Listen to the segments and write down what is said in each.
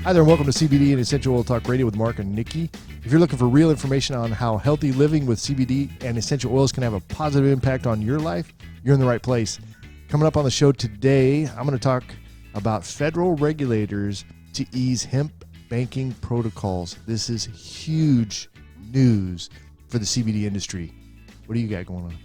Hi there, and welcome to CBD and Essential Oil Talk Radio with Marc and Nikki. If you're looking for real information on how healthy living with CBD and essential oils can have a positive impact on your life, you're in the right place. Coming up on the show today, I'm going to talk about federal regulators to ease hemp banking protocols. This is huge news for the CBD industry. What do you got going on?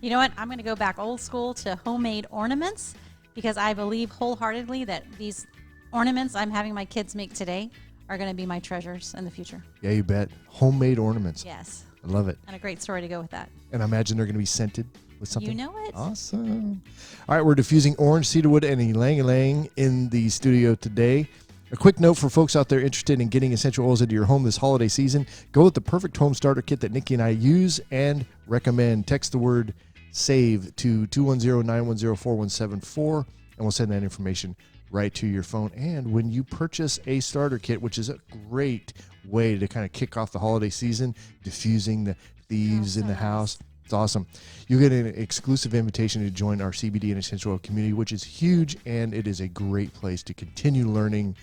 You know what? I'm going to go back old school to homemade ornaments because I believe wholeheartedly that these ornaments I'm having my kids make today are going to be my treasures in the future. Yeah, you bet. Homemade ornaments. Yes. I love it. And a great story to go with that. And I imagine they're going to be scented with something. You know it. Awesome. All right, we're diffusing orange, cedarwood, and ylang-ylang in the studio today. A quick note for folks out there interested in getting essential oils into your home this holiday season. Go with the perfect home starter kit that Nikki and I use and recommend. Text the word SAVE to 210-910-4174, and we'll send that information right to your phone. And when you purchase a starter kit, which is a great way to kind of kick off the holiday season, diffusing the thieves in the house, it's awesome. You get an exclusive invitation to join our CBD and essential oil community, which is huge, and it is a great place to continue learning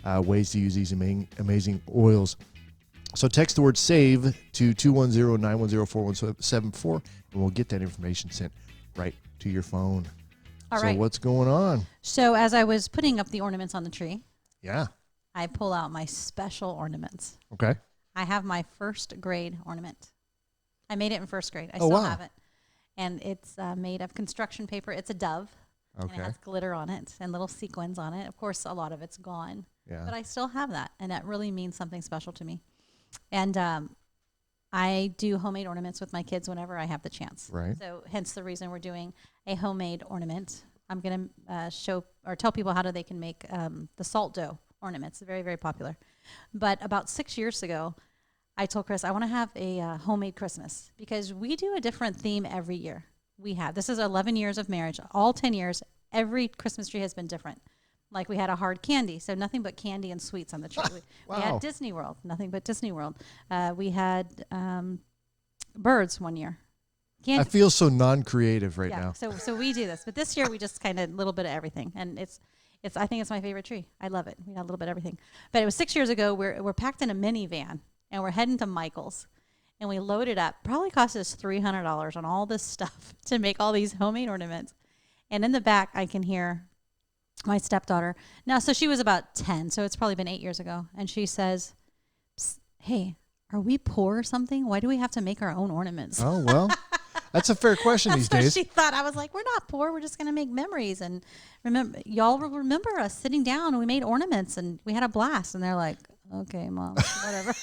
ways to use these amazing oils. So text the word SAVE to 210-910-4174, and we'll get that information sent right to your phone. All right. So what's going on? So as I was putting up the ornaments on the tree, Yeah. I pull out my special ornaments. Okay. I have my first grade ornament. I made it in first grade. I Oh, still wow. have it. And it's made of construction paper. It's a dove. And Okay. it has glitter on it and little sequins on it. Of course, a lot of it's gone. Yeah. But I still have that. And that really means something special to me. And I do homemade ornaments with my kids whenever I have the chance. Right. So hence the reason we're doing a homemade ornament. I'm going to show or tell people how they can make the salt dough ornaments. Very, very popular. But about 6 years ago, I told Chris, I want to have a homemade Christmas because we do a different theme every year. This is 11 years of marriage. All 10 years, every Christmas tree has been different. Like we had a hard candy, so nothing but candy and sweets on the tree. Wow. We had Disney World, nothing but Disney World. We had birds one year. I feel so non-creative right now. So we do this, but this year we just kind of a little bit of everything, and it's I think it's my favorite tree. I love it. We got a little bit of everything. But it was 6 years ago. We're packed in a minivan and we're heading to Michael's, and we loaded up. Probably cost us $300 on all this stuff to make all these homemade ornaments. And in the back, I can hear my stepdaughter. Now, so she was about 10, so it's probably been 8 years ago, and she says, "Hey, are we poor or something? Why do we have to make our own ornaments?" Oh, well, that's a fair question these That's days. what she thought. I was like, we're not poor. We're just going to make memories. And y'all remember us sitting down and we made ornaments and we had a blast. And they're like, okay, Mom, whatever.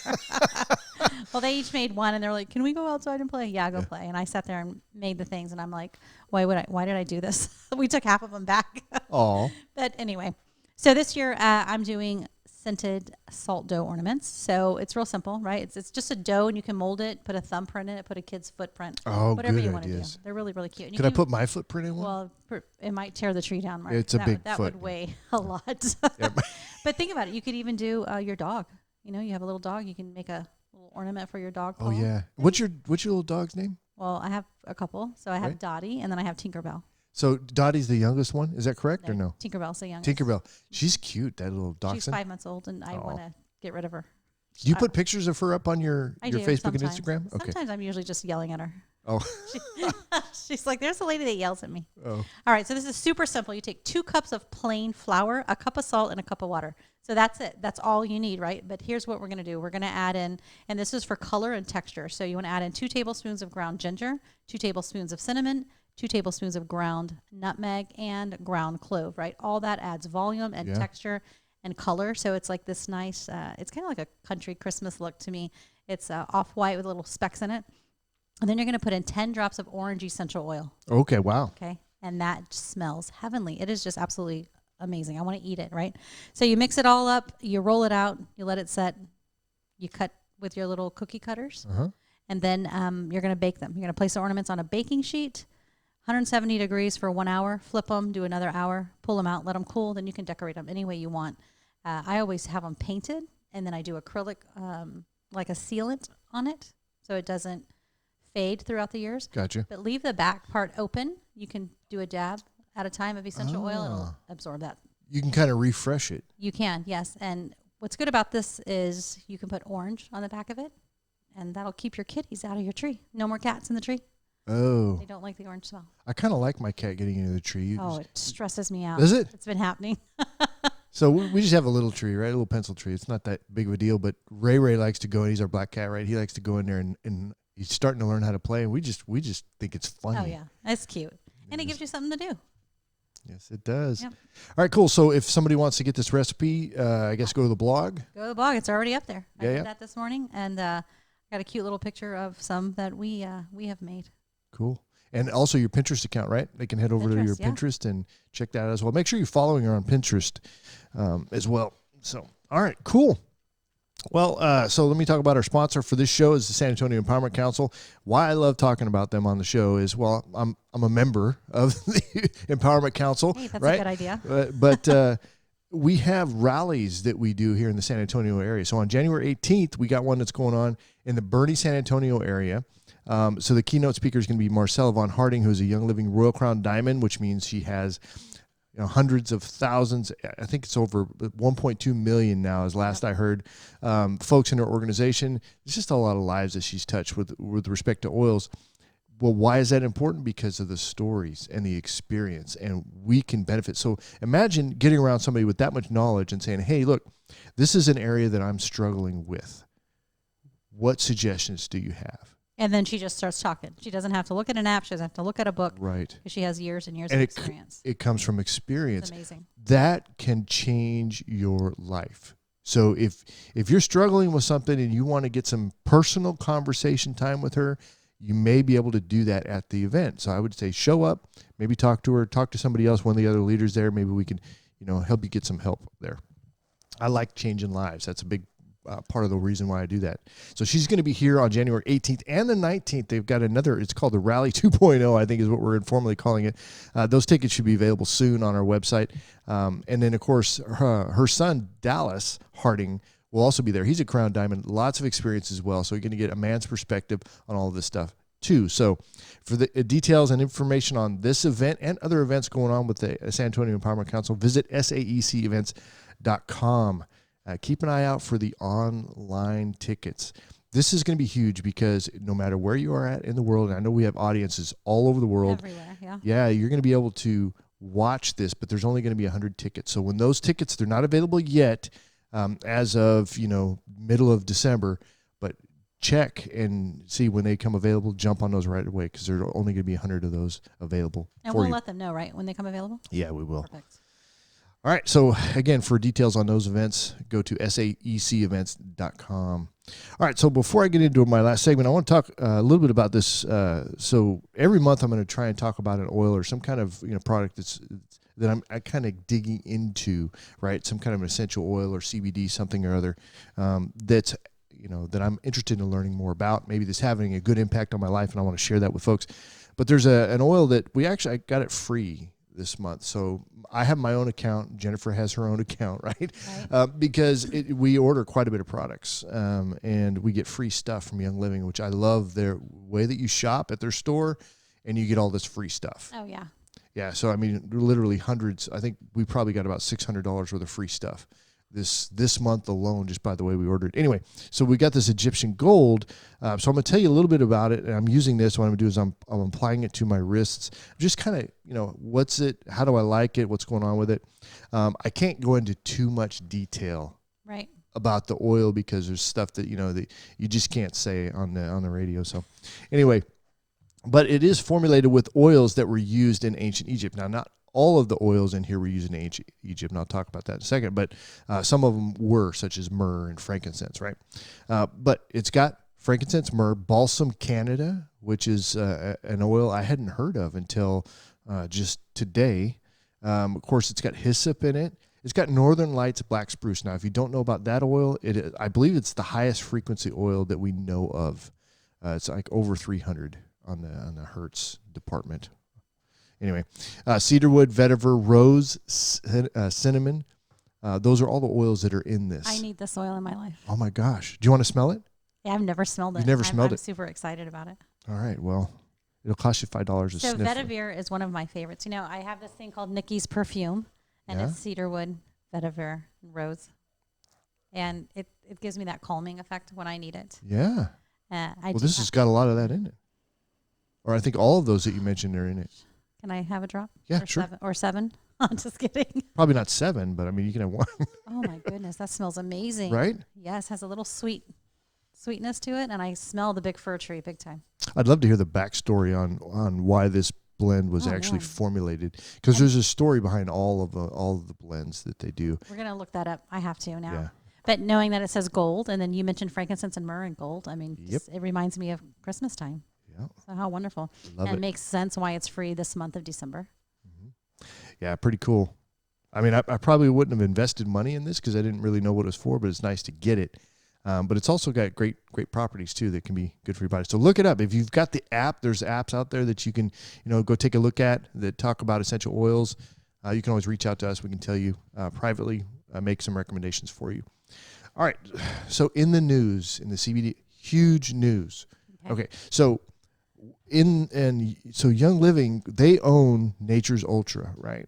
Well, they each made one and they're like, can we go outside and play? Yeah, go play. And I sat there and made the things. And I'm like, why did I do this? We took half of them back. Oh. But anyway, so this year I'm doing scented salt dough ornaments. So it's real simple, right? It's just a dough and you can mold it, put a thumbprint in it, put a kid's footprint. Oh, whatever good you want to do. ideas. They're really, really cute. And Could I put my footprint in one? Well, it might tear the tree down, Mark. It's a big that foot. would weigh a lot. But think about it. You could even do your dog. You know, you have a little dog. You can make a little ornament for your dog. Oh, yeah. What's your little dog's name? Well, I have a couple. So I have Dottie, and then I have Tinkerbell. So Dottie's the youngest one. Is that correct or no? Tinkerbell's the youngest. Tinkerbell. She's cute, that little dachshund. She's 5 months old, and I want to get rid of her. Do you put pictures of her up on your Facebook sometimes. and Instagram? Okay. Sometimes I'm usually just yelling at her. Oh. She's like, there's a lady that yells at me. Oh. All right, so this is super simple. You take 2 cups of plain flour, a cup of salt, and a cup of water. So that's it. That's all you need, right? But here's what we're going to do. We're going to add in, and this is for color and texture. So you want to add in 2 tablespoons of ground ginger, 2 tablespoons of cinnamon, 2 tablespoons of ground nutmeg, and ground clove, right? All that adds volume and texture and color. So it's like this nice, it's kind of like a country Christmas look to me. It's off-white with little specks in it. And then you're going to put in 10 drops of orange essential oil. Okay, wow. Okay, and that smells heavenly. It is just absolutely amazing. I want to eat it, right? So you mix it all up, you roll it out, you let it set, you cut with your little cookie cutters, and then you're going to bake them. You're going to place the ornaments on a baking sheet, 170 degrees for 1 hour, flip them, do another hour, pull them out, let them cool, then you can decorate them any way you want. I always have them painted, and then I do acrylic, like a sealant on it, so it doesn't fade throughout the years. Gotcha. But leave the back part open. You can do a dab at a time of essential oil. It'll absorb that. You can kind of refresh it. You can, yes. And what's good about this is you can put orange on the back of it, and that'll keep your kitties out of your tree. No more cats in the tree. Oh. They don't like the orange smell. I kind of like my cat getting into the tree. It stresses me out. Does it? It's been happening. So we just have a little tree, right? A little pencil tree. It's not that big of a deal, but Ray likes to go, and he's our black cat, right? He likes to go in there and he's starting to learn how to play, and we just think it's funny. Oh, yeah. It's cute. And it gives you something to do. Yes, it does. Yep. All right, cool. So if somebody wants to get this recipe, I guess go to the blog. Go to the blog. It's already up there. I Yeah, did that this morning, and got a cute little picture of some that we have made. Cool. And also your Pinterest account, right? They can head over to your Pinterest and check that out as well. Make sure you're following her on Pinterest as well. So, all right, cool. Well, so let me talk about our sponsor for this show is the San Antonio Empowerment Council. Why I love talking about them on the show is, well, I'm a member of the Empowerment Council. Hey, that's right? a good idea. But we have rallies that we do here in the San Antonio area. So on January 18th, we got one that's going on in the Bernie, San Antonio area. So the keynote speaker is going to be Marcella Von Harding, who's a Young Living Royal Crown Diamond, which means she has hundreds of thousands. I think it's over 1.2 million now, as last I heard. Folks in her organization. It's just a lot of lives that she's touched with respect to oils. Well, why is that important? Because of the stories and the experience, and we can benefit. So imagine getting around somebody with that much knowledge and saying, hey, look, this is an area that I'm struggling with. What suggestions do you have? And then she just starts talking. She doesn't have to look at an app. She doesn't have to look at a book. Right. She has years and years of experience. It comes from experience. It's amazing. That can change your life. So if you're struggling with something and you want to get some personal conversation time with her, you may be able to do that at the event. So I would say show up, maybe talk to her, talk to somebody else, one of the other leaders there. Maybe we can, help you get some help there. I like changing lives. That's a big part of the reason why I do that. So she's going to be here on January 18th and the 19th. They've got another, it's called the Rally 2.0, I think is what we're informally calling it. Those tickets should be available soon on our website. And then, of course, her son, Dallas Harding, will also be there. He's a Crown Diamond, lots of experience as well. So you're going to get a man's perspective on all of this stuff too. So for the details and information on this event and other events going on with the San Antonio Empowerment Council, visit saecevents.com. Keep an eye out for the online tickets. This is going to be huge because no matter where you are at in the world, and I know we have audiences all over the world. Everywhere, yeah. Yeah, you're going to be able to watch this, but there's only going to be 100 tickets. So when those tickets, they're not available yet as of, middle of December, but check and see when they come available, jump on those right away because there's only going to be 100 of those available. And we'll let them know, right, when they come available? Yeah, we will. Perfect. All right. So again, for details on those events, go to saecevents.com. All right. So before I get into my last segment, I want to talk a little bit about this. So every month I'm going to try and talk about an oil or some kind of product that I'm kind of digging into, right? Some kind of an essential oil or CBD, something or other that's that I'm interested in learning more about. Maybe that's having a good impact on my life, and I want to share that with folks. But there's an oil that I got it free this month. So I have my own account. Jennifer has her own account, right? Because we order quite a bit of products and we get free stuff from Young Living, which I love their way that you shop at their store and you get all this free stuff. Oh, yeah. Yeah. So, I mean, literally hundreds. I think we probably got about $600 worth of free stuff this month alone, just by the way we ordered. Anyway, so we got this Egyptian gold. So I'm going to tell you a little bit about it. And I'm using this. What I'm going to do is I'm applying it to my wrists. Just kind of, what's it? How do I like it? What's going on with it? I can't go into too much detail about the oil because there's stuff that, that you just can't say on the radio. So anyway, but it is formulated with oils that were used in ancient Egypt. Now, not all of the oils in here were used in ancient Egypt, and I'll talk about that in a second, but some of them were, such as myrrh and frankincense, right? But it's got frankincense, myrrh, balsam Canada, which is an oil I hadn't heard of until just today. Of course, it's got hyssop in it. It's got Northern Lights black spruce. Now, if you don't know about that oil, I believe it's the highest frequency oil that we know of. It's like over 300 on the Hertz department. Anyway, cedarwood, vetiver, rose, cinnamon. Those are all the oils that are in this. I need this oil in my life. Oh, my gosh. Do you want to smell it? Yeah, I've never smelled it. You've never smelled it? I'm super excited about it. All right. Well, it'll cost you $5 a sniff. So vetiver is one of my favorites. I have this thing called Nikki's perfume, and it's cedarwood, vetiver, and rose. and it gives me that calming effect when I need it. Yeah. Well, this has got a lot of that in it. Or I think all of those that you mentioned are in it. Can I have a drop? Yeah, or sure. 7? I'm just kidding. Probably not 7, but I mean, you can have one. Oh my goodness, that smells amazing. Right? Yes, has a little sweetness to it, and I smell the big fir tree big time. I'd love to hear the backstory on why this blend was actually man. formulated, because there's a story behind all of the blends that they do. We're gonna look that up. I have to now. Yeah. But knowing that it says gold, and then you mentioned frankincense and myrrh and gold, I mean, Yep. it reminds me of Christmas time. Yeah. So how wonderful. Love and it. it makes sense why it's free this month of December. Yeah, pretty cool. I mean, I probably wouldn't have invested money in this because I didn't really know what it was for, but it's nice to get it. But it's also got great properties too that can be good for your body. So look it up. If you've got the app, there's apps out there that you can, go take a look at that talk about essential oils. You can always reach out to us. We can tell you privately, make some recommendations for you. All right. So in the news, in the CBD, huge news. Okay. So Young Living, they own Nature's Ultra, right?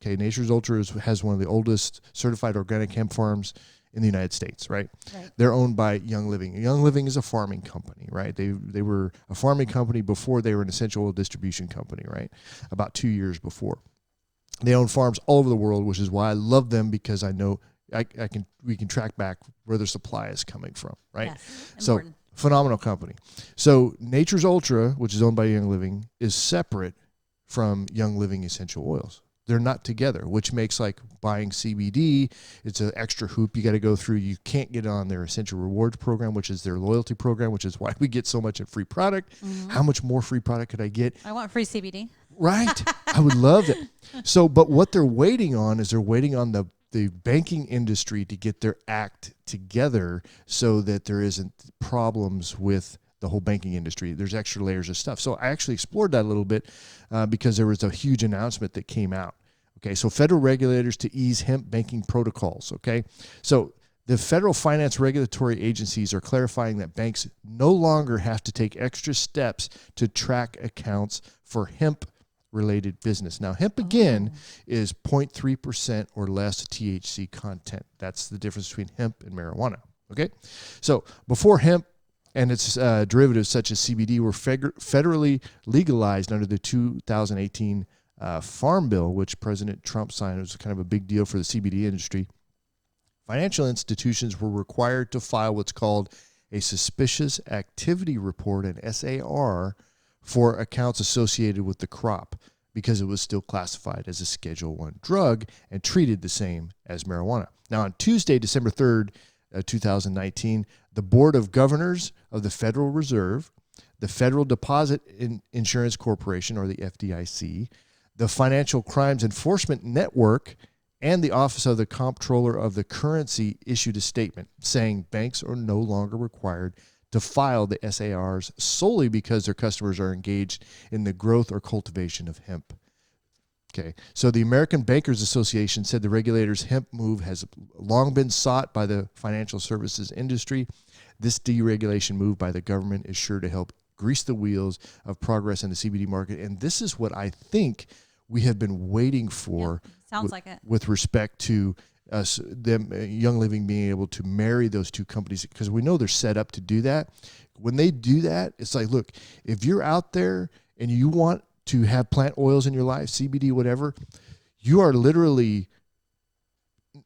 Okay. Nature's Ultra has one of the oldest certified organic hemp farms in the United States, right? They're owned by Young Living. Young Living is a farming company, right? They were a farming company before they were an essential oil distribution company, right? About 2 years before. They own farms all over the world, which is why I love them, because I know we can track back where their supply is coming from, right? Yes, so important. phenomenal company. So Nature's Ultra, which is owned by Young Living, is separate from Young Living essential oils. They're not together, which makes like buying CBD, it's an extra hoop you got to go through. You can't get on their Essential Rewards program, which is their loyalty program, which is why we get so much in free product. Mm-hmm. How much more free product could I get? I want free CBD. Right. I would love it. So, but what they're waiting on is they're waiting on the banking industry to get their act together so that there isn't problems with the whole banking industry. There's extra layers of stuff. So I actually explored that a little bit because there was a huge announcement that came out. Okay, so federal regulators to ease hemp banking protocols. Okay, so the federal finance regulatory agencies are clarifying that banks no longer have to take extra steps to track accounts for hemp-related business. Now, hemp, again, is 0.3% or less THC content. That's the difference between hemp and marijuana. Okay, so before hemp and its derivatives such as CBD were federally legalized under the 2018 Farm Bill, which President Trump signed. It was kind of a big deal for the CBD industry. Financial institutions were required to file what's called a Suspicious Activity Report, an SAR, for accounts associated with the crop because it was still classified as a Schedule I drug and treated the same as marijuana. Now, on Tuesday, December 3rd, 2019, the Board of Governors of the Federal Reserve, the Federal Deposit Insurance Corporation, or the FDIC, the Financial Crimes Enforcement Network, and the Office of the Comptroller of the Currency issued a statement saying banks are no longer required to file the SARs solely because their customers are engaged in the growth or cultivation of hemp. Okay, so the American Bankers Association said the regulator's hemp move has long been sought by the financial services industry. This deregulation move by the government is sure to help grease the wheels of progress in the CBD market. And this is what I think we have been waiting for. Yeah, sounds like it. With respect to them, Young Living being able to marry those two companies, because we know they're set up to do that. When they do that, it's like, look, if you're out there and you want to have plant oils in your life, CBD, whatever, you are literally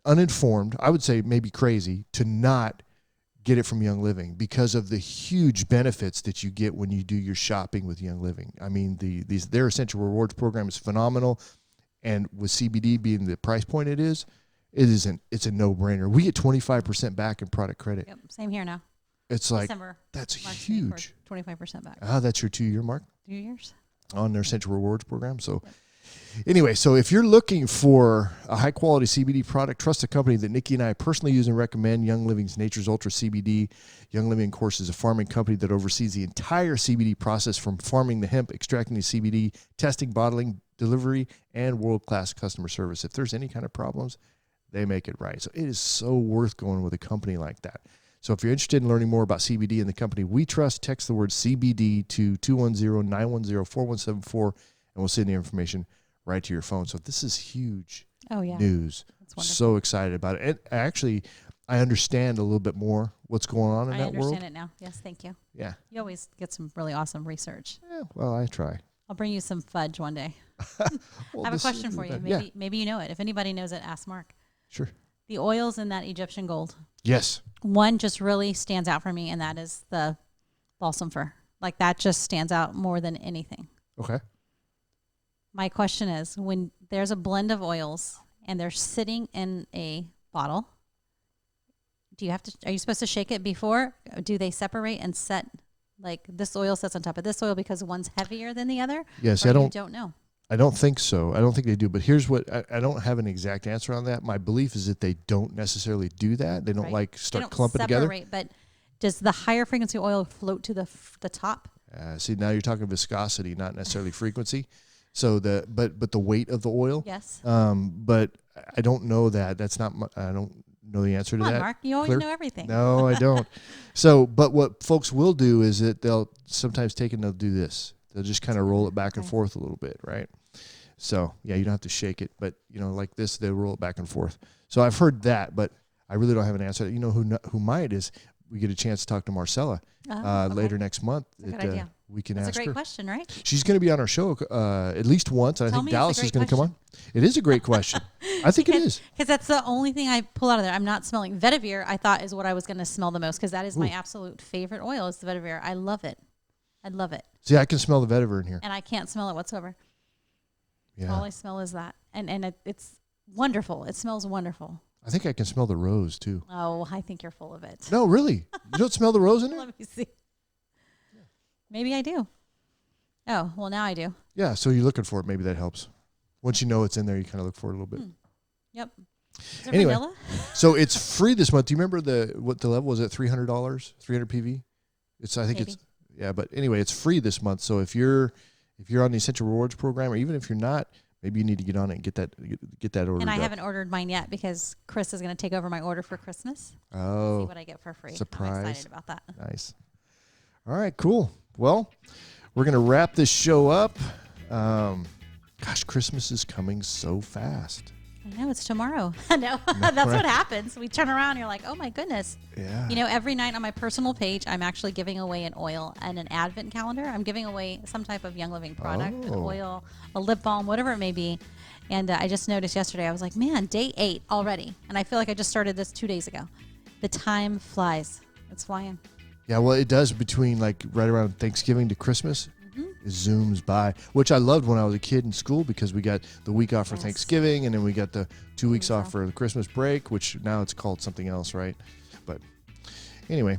uninformed, I would say maybe crazy, to not get it from Young Living because of the huge benefits that you get when you do your shopping with Young Living. I mean, their Essential Rewards program is phenomenal, and with CBD being the price point it's a no-brainer. We get 25% back in product credit. Yep, same here now. It's like, December, that's March huge. 25% back. That's your 2-year mark 2 years. on their Essential Rewards program. So anyway, so if you're looking for a high-quality CBD product, trust a company that Nikki and I personally use and recommend, Young Living's Nature's Ultra CBD. Young Living, of course, is a farming company that oversees the entire CBD process from farming the hemp, extracting the CBD, testing, bottling, delivery, and world-class customer service. If there's any kind of problems, they make it right. So it is so worth going with a company like that. So if you're interested in learning more about CBD and the company we trust, text the word CBD to 210-910-4174, and we'll send the information right to your phone. So this is huge Oh, yeah. news. That's wonderful. So excited about it. And actually, I understand a little bit more what's going on in I that world. understand it now. Yes, thank you. Yeah. You always get some really awesome research. Yeah. Well, I try. I'll bring you some fudge one day. Well, I have a question for you. Maybe you know it. If anybody knows it, ask Mark. Sure. The oils in that Egyptian gold. Yes. One just really stands out for me, and that is the balsam fir. Like that just stands out more than anything. Okay. My question is, when there's a blend of oils and they're sitting in a bottle, are you supposed to shake it before? Do they separate and set, like this oil sits on top of this oil because one's heavier than the other? Yes, I don't know. I don't think so. I don't think they do. But here's what I don't have an exact answer on that. My belief is that they don't necessarily do that. They don't clumping together. But does the higher frequency oil float to the top? See, now you're talking viscosity, not necessarily frequency. So but the weight of the oil. Yes. But I don't know that. That's not. I don't know the answer to that. Mark, you always know everything. No, I don't. So, but what folks will do is that they'll sometimes take and they'll do this. They'll just kind of roll it back and forth a little bit, right? So, yeah, you don't have to shake it, but like this, they roll it back and forth. So I've heard that, but I really don't have an answer. You know who might is we get a chance to talk to Marcella later next month. That's a good idea. We can That's ask her. That's a great question, right? She's going to be on our show at least once. And I think Dallas is going to come on. It is a great question. I think it is. Because that's the only thing I pull out of there. I'm not smelling vetiver. I thought is what I was going to smell the most because that is my absolute favorite oil is the vetiver. I love it. I love it. See, I can smell the vetiver in here. And I can't smell it whatsoever. Yeah. All I smell is that. And it's wonderful. It smells wonderful. I think I can smell the rose, too. Oh, I think you're full of it. No, really? You don't smell the rose in there? Let me see. Maybe I do. Oh, well, now I do. Yeah, so you're looking for it. Maybe that helps. Once you know it's in there, you kind of look for it a little bit. Yep. Is there anyway, vanilla? So it's free this month. Do you remember what the level was at? $300, 300 PV. But anyway, it's free this month. So if you're on the Essential Rewards program, or even if you're not, maybe you need to get on it and get that order. And I haven't ordered mine yet because Chris is going to take over my order for Christmas. Oh, see what I get for free. Surprise! I'm excited about that. Nice. All right, cool. Well, we're gonna wrap this show up. Gosh, Christmas is coming so fast. I know, it's tomorrow. No, that's what happens. We turn around and you're like, oh my goodness. Yeah. Every night on my personal page, I'm actually giving away an oil and an advent calendar. I'm giving away some type of Young Living product, an oil, a lip balm, whatever it may be. And I just noticed yesterday, I was like, man, day 8 already. And I feel like I just started this 2 days ago. The time flies. It's flying. Yeah, well, it does between like right around Thanksgiving to Christmas. It zooms by, which I loved when I was a kid in school because we got the week off for Thanksgiving and then we got the 2 weeks off for the Christmas break, which now it's called something else, right? But anyway.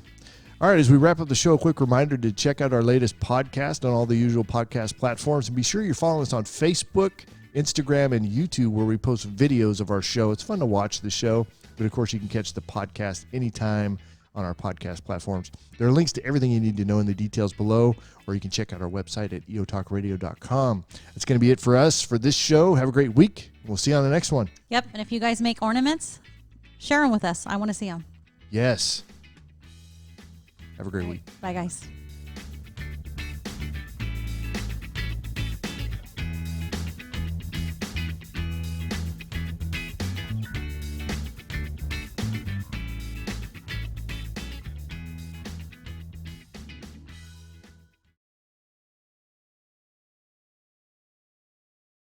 All right, as we wrap up the show, a quick reminder to check out our latest podcast on all the usual podcast platforms. And be sure you're following us on Facebook, Instagram, and YouTube where we post videos of our show. It's fun to watch the show, but of course you can catch the podcast anytime on our podcast platforms. There are links to everything you need to know in the details below, or you can check out our website at eotalkradio.com. That's going to be it for us for this show. Have a great week. We'll see you on the next one. Yep. And if you guys make ornaments, share them with us. I want to see them. Yes. Have a great week. Bye, guys.